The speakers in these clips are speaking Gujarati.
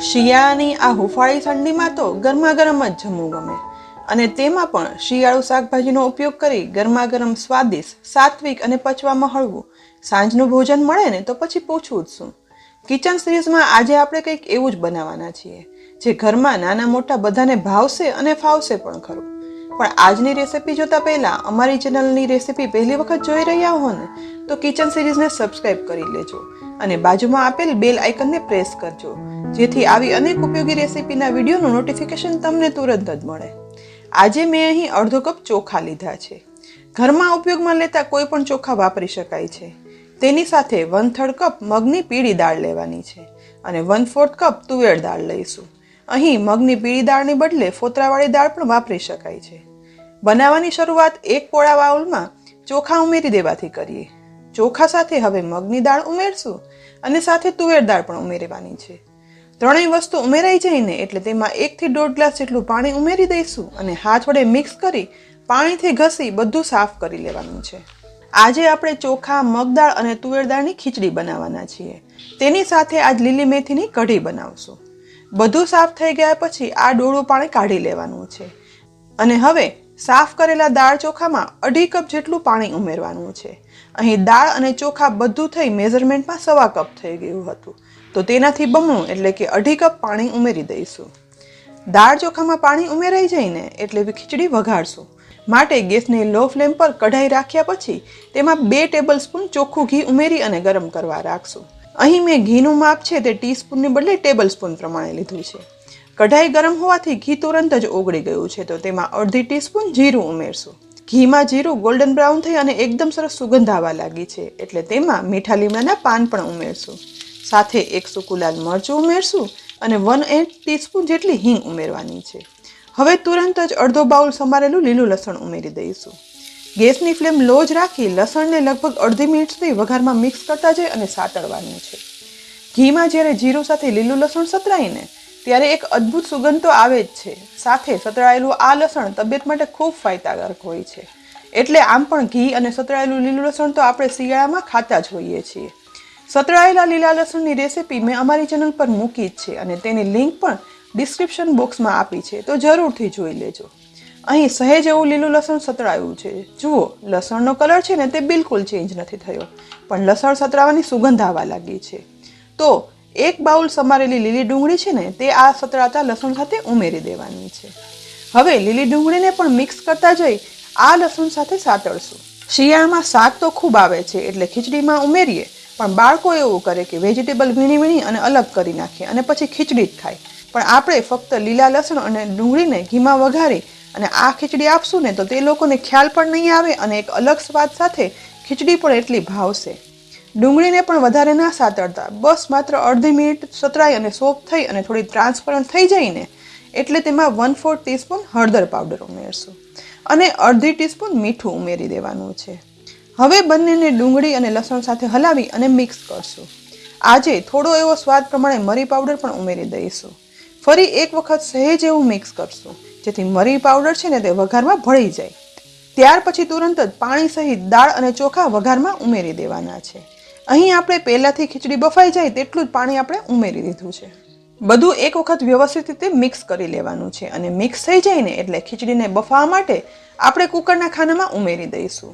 શિયાળાની આ હુંફાળી ઠંડીમાં તો ગરમા ગરમ જ જમવું ગમે અને તેમાં પણ શિયાળુ શાકભાજીનો ઉપયોગ કરી ગરમા ગરમ સ્વાદિષ્ટ, સાત્વિક અને પચવામાં હળવું સાંજનું ભોજન મળે ને તો પછી પૂછવું જ શું. કિચન સિરીઝમાં આજે આપણે કંઈક એવું જ બનાવવાના છીએ જે ઘરમાં નાના મોટા બધાને ભાવશે અને ફાવશે પણ ખરું. પણ આજની રેસીપી જોતા પહેલા અમારી ચેનલની રેસીપી પહેલી વખત જોઈ રહ્યા હો ને તો કિચન સિરીઝને સબસ્ક્રાઇબ કરી લેજો અને બાજુમાં આપેલ બેલ આઇકનને પ્રેસ કરજો, જેથી આવી અનેક ઉપયોગી રેસીપીના વિડીયોનું નોટિફિકેશન તમને તુરંત જ મળે. આજે મેં અહીં અડધો કપ ચોખા લીધા છે. ઘરમાં ઉપયોગમાં લેતા કોઈ પણ ચોખા વાપરી શકાય છે. તેની સાથે 1/3 કપ મગની પીળી દાળ લેવાની છે અને 1/4 કપ તુવેર દાળ લઈશું. અહીં મગની પીળી દાળની બદલે ફોતરાવાળી દાળ પણ વાપરી શકાય છે. બનાવવાની શરૂઆત એક પોળા બાઉલમાં ચોખા ઉમેરી દેવાથી કરીએ. ચોખા સાથે હવે મગની દાળ ઉમેરશું અને સાથે તુવેર દાળ પણ ઉમેરવાની છે. ત્રણેય વસ્તુ ઉમેરાઈ જાય ને એટલે તેમાં 1 થી 1.5 ગ્લાસ જેટલું પાણી ઉમેરી દઈશું અને હાથ વડે મિક્સ કરી પાણીથી ઘસી બધું સાફ કરી લેવાનું છે. આજે આપણે ચોખા, મગદાળ અને તુવેર દાળની ખીચડી બનાવવાના છીએ. તેની સાથે આજ લીલી મેથીની કઢી બનાવશું. બધું સાફ થઈ ગયા પછી આ ડોળું પાણી કાઢી લેવાનું છે અને હવે સાફ કરેલા દાળ ચોખામાં 2.5 કપ જેટલું પાણી ઉમેરવાનું છે. અહીં દાળ અને ચોખા બધું થઈ મેઝરમેન્ટમાં 1/4 કપ થઈ ગયું હતું, તો તેનાથી બમણું એટલે કે 2.5 કપ પાણી ઉમેરી દઈશું. દાળ ચોખામાં પાણી ઉમેરાઈ જાય ને એટલે ખીચડી વઘારશું. માટે ગેસને લો ફ્લેમ પર કઢાઈ રાખ્યા પછી તેમાં 2 ટેબલ સ્પૂન ચોખ્ખું ઘી ઉમેરી અને ગરમ કરવા રાખશું. અહીં મેં ઘીનું માપ છે તે ટીસ્પૂનની બદલે ટેબલ સ્પૂન પ્રમાણે લીધું છે. કઢાઈ ગરમ હોવાથી ઘી તુરંત જ ઓગળી ગયું છે, તો તેમાં અડધી ટીસ્પૂન જીરું ઉમેરશું. ઘીમાં જીરું ગોલ્ડન બ્રાઉન થઈ અને એકદમ સરસ સુગંધ આવવા લાગી છે એટલે તેમાં મીઠા લીમડાના પાન પણ ઉમેરશું. સાથે 1 સૂકું લાલ મરચું ઉમેરશું અને 1/8 ટીસ્પૂન જેટલી હિંગ ઉમેરવાની છે. હવે તુરંત જ અડધો બાઉલ સમારેલું લીલું લસણ ઉમેરી દઈશું. ગેસની ફ્લેમ લો જ રાખી લસણને લગભગ અડધી મિનિટ સુધી વઘારમાં મિક્સ કરતા જઈ અને સાતળવાનું છે. ઘીમાં જ્યારે જીરું સાથે લીલું લસણ સતરાય ને ત્યારે એક અદ્ભુત સુગંધ તો આવે જ છે. સાથે સતળાયેલું આ લસણ તબિયત માટે ખૂબ ફાયદાકારક હોય છે. એટલે આમ પણ ઘી અને સતળાયેલું લીલું લસણ તો આપણે શિયાળામાં ખાતા જ હોઈએ છીએ. સતળાયેલા લીલા લસણની રેસીપી મેં અમારી ચેનલ પર મૂકી જ છે અને તેની લિંક પણ ડિસ્ક્રિપ્શન બોક્સમાં આપી છે, તો જરૂરથી જોઈ લેજો. અહીં સહેજ એવું લીલું લસણ સતળાયું છે. જુઓ, લસણનો કલર છે ને તે બિલકુલ ચેન્જ નથી થયો, પણ લસણ સતળાવાની સુગંધ આવવા લાગી છે. તો 1 બાઉલ સમારેલી લીલી ડુંગળી છે ને તે આ સતળાતા લસણ સાથે ઉમેરી દેવાની છે. હવે લીલી ડુંગળીને પણ મિક્સ કરતા જઈ આ લસણ સાથે સાતળશું. શિયાળામાં શાક તો ખૂબ આવે છે એટલે ખીચડીમાં ઉમેરીએ, પણ બાળકો એવું કરે કે વેજીટેબલ વીણી વીણી અને અલગ કરી નાખે અને પછી ખીચડી જ ખાય. પણ આપણે ફક્ત લીલા લસણ અને ડુંગળીને ઘીમાં વઘારી અને આ ખીચડી આપશું ને તો તે લોકોને ખ્યાલ પણ નહીં આવે અને એક અલગ સ્વાદ સાથે ખીચડી પણ એટલી ભાવશે. ડુંગળીને પણ વધારે ના સાતળતા, બસ માત્ર અડધી મિનિટ સતરાઈ અને સોફ્ટ થઈ અને થોડી ટ્રાન્સપરન્ટ થઈ જાય ને એટલે તેમાં 1/4 ટીસ્પૂન હળદર પાવડર ઉમેરશું અને અડધી ટીસ્પૂન મીઠું ઉમેરી દેવાનું છે. હવે બંનેને ડુંગળી અને લસણ સાથે હલાવી અને મિક્સ કરશું. આજે થોડો એવો સ્વાદ પ્રમાણે મરી પાવડર પણ ઉમેરી દઈશું. ફરી એક વખત સહેજ એવું મિક્સ કરશું જેથી મરી પાવડર છે ને તે વઘારમાં ભળી જાય. ત્યાર પછી તુરંત જ પાણી સહિત દાળ અને ચોખા વઘારમાં ઉમેરી દેવાના છે. અહીં આપણે પહેલાથી ખીચડી બફાઈ જાય તેટલું જ પાણી આપણે ઉમેરી દીધું છે. બધું એક વખત વ્યવસ્થિત રીતે મિક્સ કરી લેવાનું છે અને મિક્સ થઈ જાય ને એટલે ખીચડીને બફાવા માટે આપણે કુકરના ખાનામાં ઉમેરી દઈશું.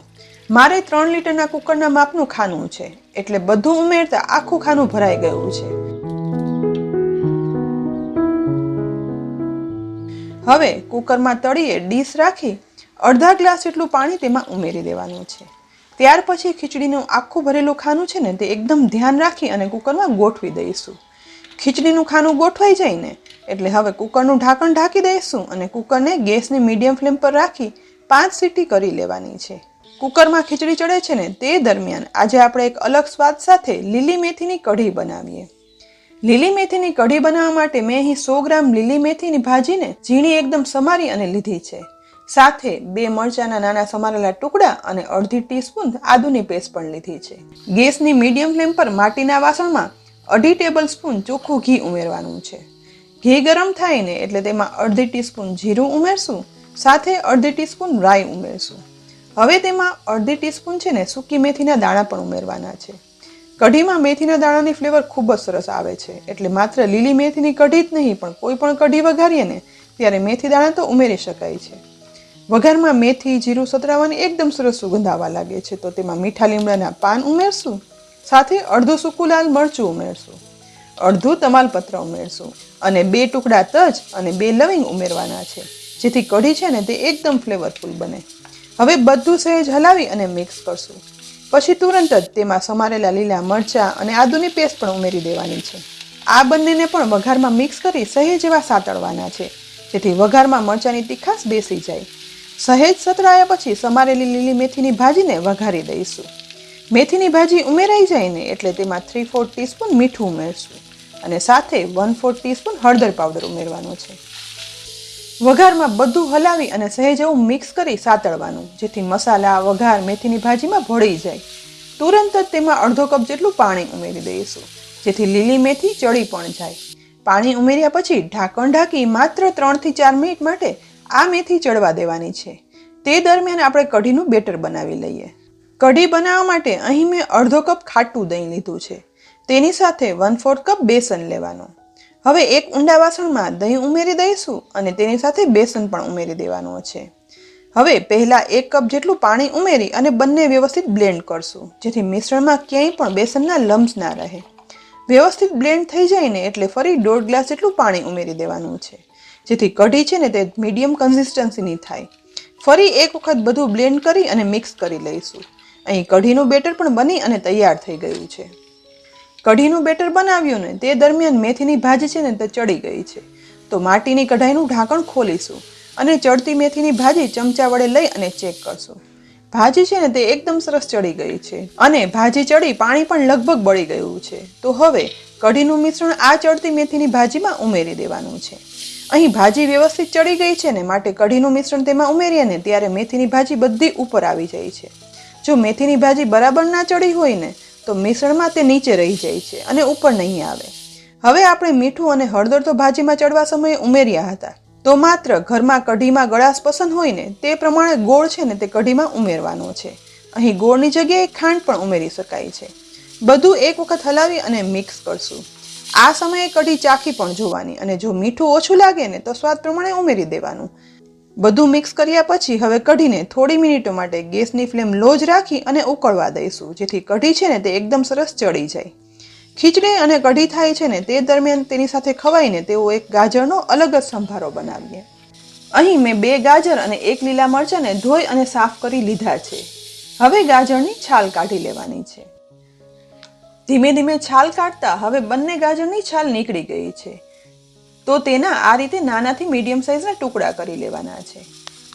મારે 3 લીટરના કુકરના માપનું ખાનું છે એટલે બધું ઉમેરતા આખું ખાનું ભરાઈ ગયું છે. હવે કુકરમાં તળીએ ડીશ રાખી અડધા ગ્લાસ જેટલું પાણી તેમાં ઉમેરી દેવાનું છે. ત્યાર પછી ખીચડીનું આખું ભરેલું ખાનું છે ને તે એકદમ ધ્યાન રાખી અને કુકરમાં ગોઠવી દઈશું. ખીચડીનું ખાનું ગોઠવાઈ જાય ને એટલે હવે કુકરનું ઢાંકણ ઢાંકી દઈશું અને કુકરને ગેસની મીડિયમ ફ્લેમ પર રાખી 5 સીટી કરી લેવાની છે. કુકરમાં ખીચડી ચડે છે ને તે દરમિયાન આજે આપણે એક અલગ સ્વાદ સાથે લીલી મેથીની કઢી બનાવીએ. લીલી મેથીની કઢી બનાવવા માટે મેં અહીં 100 ગ્રામ લીલી મેથીની ભાજીને ઝીણી એકદમ સમારી અને લીધી છે. સાથે 2 મરચાના નાના સમારેલા ટુકડા અને અડધી ટીસ્પૂન આદુની પેસ્ટ પણ લીધી છે. ગેસની મીડિયમ ફ્લેમ પર માટીના વાસણમાં 2.5 ટેબલ સ્પૂન ચોખ્ખું ઘી ઉમેરવાનું છે. ઘી ગરમ થાય ને એટલે તેમાં અડધી ટીસ્પૂન જીરું ઉમેરશું, સાથે અડધી ટીસ્પૂન રાઈ ઉમેરશું. હવે તેમાં અડધી ટીસ્પૂન છે ને સૂકી મેથીના દાણા પણ ઉમેરવાના છે. કઢીમાં મેથીના દાણાની ફ્લેવર ખૂબ જ સરસ આવે છે, એટલે માત્ર લીલી મેથીની કઢી જ નહીં પણ કોઈ પણ કઢી વઘારીએ ને ત્યારે મેથી દાણા તો ઉમેરી શકાય છે. વઘારમાં મેથી જીરું સતરાવાની એકદમ સરસ સુગંધ આવવા લાગે છે, તો તેમાં મીઠા લીમડાના પાન ઉમેરશું, સાથે અડધું સૂકું લાલ મરચું ઉમેરશું, અડધું તમાલપત્ર ઉમેરશું અને 2 ટુકડા તજ અને 2 લવિંગ ઉમેરવાના છે, જેથી કઢી છે ને તે એકદમ ફ્લેવરફુલ બને. હવે બધું સહેજ હલાવી અને મિક્સ કરશું. પછી તુરંત જ તેમાં સમારેલા લીલા મરચાં અને આદુની પેસ્ટ પણ ઉમેરી દેવાની છે. આ બંનેને પણ વઘારમાં મિક્સ કરી સહેજ એવા સાતળવાના છે, જેથી વઘારમાં મરચાંની તીખાશ બેસી જાય. સહેજ સતળાયા પછી સમારેલી લીલી મેથીની ભાજીને વઘારી દઈશું. મેથીની ભાજી ઉમેરાઈ જાય ને એટલે તેમાં 3/4 ટીસ્પૂન મીઠું ઉમેરશું અને સાથે 1/4 ટીસ્પૂન હળદર પાવડર ઉમેરવાનો છે. વઘારમાં બધું હલાવી અને સહેજ એવું મિક્સ કરી સાતળવાનું, જેથી મસાલા વઘાર મેથીની ભાજીમાં ભળી જાય. તુરંત જ તેમાં અડધો કપ જેટલું પાણી ઉમેરી દઈશું, જેથી લીલી મેથી ચડી પણ જાય. પાણી ઉમેર્યા પછી ઢાંકણ ઢાંકી માત્ર 3 થી 4 મિનિટ માટે આ મેથી ચડવા દેવાની છે. તે દરમિયાન આપણે કઢીનું બેટર બનાવી લઈએ. કઢી બનાવવા માટે અહીં મેં અડધો કપ ખાટું દહીં લીધું છે. તેની સાથે 1/4 કપ બેસન લેવાનો. હવે એક ઊંડા વાસણમાં દહીં ઉમેરી દઈશું અને તેની સાથે બેસન પણ ઉમેરી દેવાનું છે. હવે પહેલા 1 કપ જેટલું પાણી ઉમેરી અને બંને વ્યવસ્થિત બ્લેન્ડ કરશું, જેથી મિશ્રણમાં ક્યાંય પણ બેસનના લમ્સ ના રહે. વ્યવસ્થિત બ્લેન્ડ થઈ જાય ને એટલે ફરી 1/2 ગ્લાસ જેટલું પાણી ઉમેરી દેવાનું છે, જેથી કઢી છે ને તે મીડિયમ કન્સિસ્ટન્સીની થાય. ફરી એક વખત બધું બ્લેન્ડ કરી અને મિક્સ કરી લઈશું. અહીં કઢીનું બેટર પણ બની અને તૈયાર થઈ ગયું છે. કઢીનું બેટર બનાવ્યું ને તે દરમિયાન મેથીની ભાજી છે ને તે ચડી ગઈ છે, તો માટીની કઢાઈનું ઢાંકણ ખોલીશું અને ચડતી મેથીની ભાજી ચમચા વડે લઈ અને ચેક કરશું. ભાજી છે ને તે એકદમ સરસ ચડી ગઈ છે અને ભાજી ચડી પાણી પણ લગભગ બળી ગયું છે. તો હવે કઢીનું મિશ્રણ આ ચડતી મેથીની ભાજીમાં ઉમેરી દેવાનું છે. અહીં ભાજી વ્યવસ્થિત ચડી ગઈ છે ને માટે કઢીનું મિશ્રણ તેમાં ઉમેરીએ ને ત્યારે મેથીની ભાજી બધી ઉપર આવી જાય છે. જો મેથીની ભાજી બરાબર ના ચડી હોય ને તો મિશ્રણમાં તે નીચે રહી જાય છે અને ઉપર નહીં આવે. હવે આપણે મીઠું અને હળદર તો ભાજીમાં ચડવા સમયે ઉમેર્યા હતા, તો માત્ર ઘરમાં કઢીમાં ગળાશ પસંદ હોય ને તે પ્રમાણે ગોળ છે ને તે કઢીમાં ઉમેરવાનો છે. અહીં ગોળની જગ્યાએ ખાંડ પણ ઉમેરી શકાય છે. બધું એક વખત હલાવી અને મિક્સ કરશું. આ સમયે કઢી ચાખી પણ જોવાની અને જો મીઠું ઓછું લાગે ને તો સ્વાદ પ્રમાણે ઉમેરી દેવાનું. બધું મિક્સ કર્યા પછી હવે કઢીને થોડી મિનિટો માટે ગેસની ફ્લેમ લો જ રાખી અને ઉકળવા દઈશું, જેથી કઢી છે ને તે એકદમ સરસ ચડી જાય. ખીચડી અને કઢી થાય છે ને તે દરમિયાન તેની સાથે ખવાઈને તેવો એક ગાજરનો અલગ જ સંભારો બનાવીએ. અહીં મેં 2 ગાજર અને 1 લીલા મરચાંને ધોઈ અને સાફ કરી લીધા છે. હવે ગાજરની છાલ કાઢી લેવાની છે. ધીમે ધીમે છાલ કાઢતા હવે બંને ગાજરની છાલ નીકળી ગઈ છે, તો તેના આ રીતે નાનાથી મીડિયમ સાઇઝના ટુકડા કરી લેવાના છે.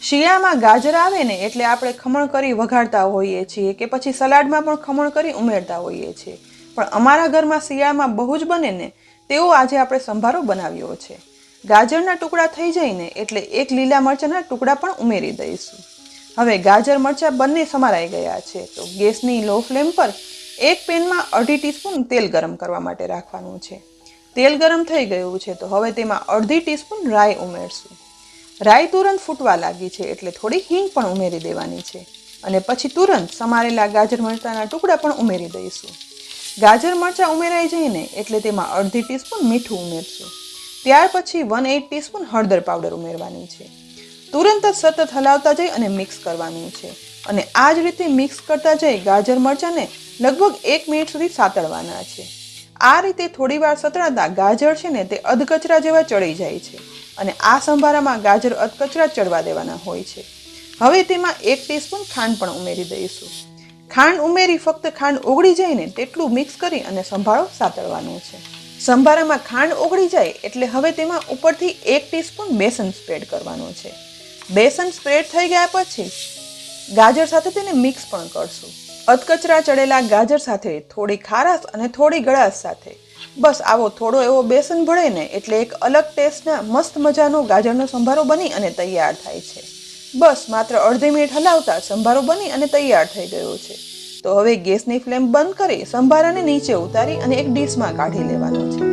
શિયાળામાં ગાજર આવે ને એટલે આપણે ખમણ કરી વઘારતા હોઈએ છીએ કે પછી સલાડમાં પણ ખમણ કરી ઉમેરતા હોઈએ છીએ, પણ અમારા ઘરમાં શિયાળામાં બહુ જ બને ને તેવો આજે આપણે સંભારો બનાવ્યો છે. ગાજરના ટુકડા થઈ જાય ને એટલે 1 લીલા મરચાંના ટુકડા પણ ઉમેરી દઈશું. હવે ગાજર મરચાં બંને સમારાઈ ગયા છે, તો ગેસની લો ફ્લેમ પર એક પેનમાં 1/2 ટીસ્પૂન તેલ ગરમ કરવા માટે રાખવાનું છે. તેલ ગરમ થઈ ગયું છે તો હવે તેમાં 1/2 ટીસ્પૂન રાઈ ઉમેરશું. રાઈ તુરંત ફૂટવા લાગી છે એટલે થોડી હિંગ પણ ઉમેરી દેવાની છે અને પછી તુરંત સમારેલા ગાજર મરચાંના ટુકડા પણ ઉમેરી દઈશું. ગાજર મરચાં ઉમેરાઈ જાય ને એટલે તેમાં 1/2 ટીસ્પૂન મીઠું ઉમેરશું. ત્યાર પછી 1/8 ટીસ્પૂન હળદર પાવડર ઉમેરવાની છે. તુરંત જ સતત હલાવતા જઈ અને મિક્સ કરવાનું છે અને આ જ રીતે મિક્સ કરતા જઈ ગાજર મરચાંને લગભગ 1 મિનિટ સુધી સાતળવાના છે. આ રીતે થોડી વાર સતળાતા ગાજર છે ને તે અધકચરા જેવા ચડી જાય છે અને આ સંભારામાં ગાજર અધકચરા ચડવા દેવાના હોય છે. હવે તેમાં 1 ટીસ્પૂન ખાંડ પણ ઉમેરી દઈશું. ખાંડ ઉમેરી ફક્ત ખાંડ ઓગળી જાય ને તેટલું મિક્સ કરી અને સંભારો સાતળવાનો છે. સંભારામાં ખાંડ ઓગળી જાય એટલે હવે તેમાં ઉપરથી 1 ટીસ્પૂન બેસન સ્પ્રેડ કરવાનો છે. બેસન સ્પ્રેડ થઈ ગયા પછી ગાજર સાથે તેને મિક્સ પણ કરશું. અધકચરા ચડેલા ગાજર સાથે થોડી ખારાશ અને થોડી ગળાશ સાથે બસ આવો થોડો એવો બેસન ભળે ને એટલે એક અલગ ટેસ્ટના મસ્ત મજાનો ગાજરનો સંભારો બની અને તૈયાર થાય છે. બસ માત્ર અડધી મિનિટ હલાવતા સંભારો બની અને તૈયાર થઈ ગયો છે. તો હવે ગેસની ફ્લેમ બંધ કરી સંભારાને નીચે ઉતારી અને એક ડીશમાં કાઢી લેવાનો છે.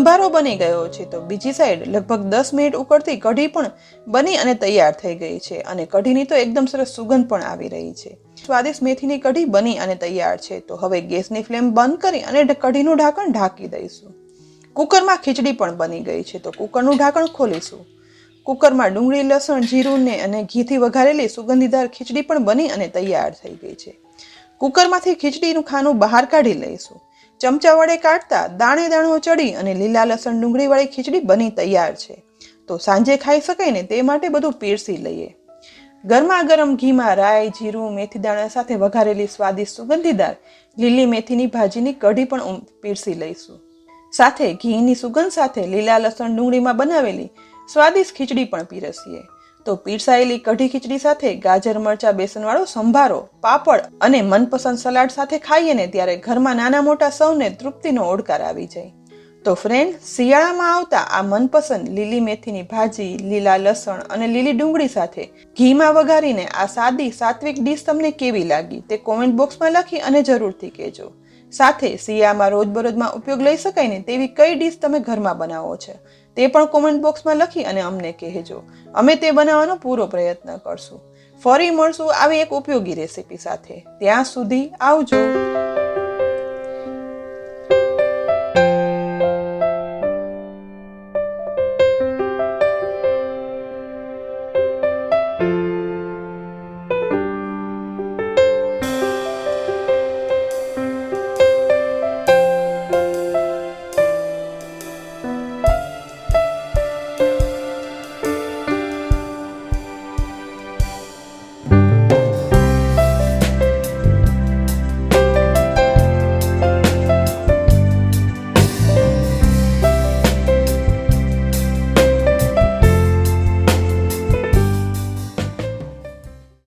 સંભારો બની ગયો છે તો બીજી સાઈડ લગભગ 10 મિનિટ ઉકળતી કઢી પણ બની અને તૈયાર થઈ ગઈ છે અને કઢીની તો એકદમ સરસ સુગંધ પણ આવી રહી છે. સ્વાદિષ્ટ મેથીની કઢી બની અને તૈયાર છે. તો હવે ગેસની ફ્લેમ બંધ કરી અને કઢીનું ઢાંકણ ઢાંકી દઈશું. કુકરમાં ખીચડી પણ બની ગઈ છે તો કુકરનું ઢાંકણ ખોલીશું. કુકરમાં ડુંગળી, લસણ, જીરું ને અને ઘીથી વઘારેલી સુગંધીદાર ખીચડી પણ બની અને તૈયાર થઈ ગઈ છે. કુકરમાંથી ખીચડીનું ખાનું બહાર કાઢી લઈશું. ચમચા વડે કાઢતા દાણે દાણો ચડી અને લીલા લસણ ડુંગળીવાળી ખીચડી બની તૈયાર છે. તો સાંજે ખાઈ શકાય ને તે માટે બધું પીરસી લઈએ. ગરમા ગરમ ઘીમાં રાઈ, જીરું, મેથી દાણા સાથે વઘારેલી સ્વાદિષ્ટ સુગંધીદાર લીલી મેથીની ભાજીની કઢી પણ પીરસી લઈશું. સાથે ઘીની સુગંધ સાથે લીલા લસણ ડુંગળીમાં બનાવેલી સ્વાદિષ્ટ ખીચડી પણ પીરસીએ. તો પીરસાયેલી કઢી ખીચડી સાથે ગાજર મરચા બેસનવાળો સંભારો, પાપડ અને મનપસંદ સલાડ સાથે ખાઈએ ને ત્યારે ઘરમાં નાના મોટા સૌને તૃપ્તિનો ઓડકાર આવી જાય. તો ફ્રેન્ડ, શિયાળામાં આવતા આ મનપસંદ લીલી મેથીની ભાજી, લીલા લસણ અને લીલી ડુંગળી સાથે ઘીમાં વઘારીને આ સાદી સાત્વિક ડીશ તમને કેવી લાગી તે કોમેન્ટ બોક્સમાં લખી અને જરૂરથી કહેજો. સાથે શિયાળામાં રોજબરોજમાં ઉપયોગ લઈ શકાય ને તેવી કઈ ડીશ તમે ઘરમાં બનાવો છો તે પણ કોમેન્ટ બોક્સમાં લખી અને અમને કહેજો. અમે તે બનાવવાનો પૂરો પ્રયત્ન કરશું. ફરી મળશું આવી એક ઉપયોગી રેસીપી સાથે. ત્યાં સુધી આવજો.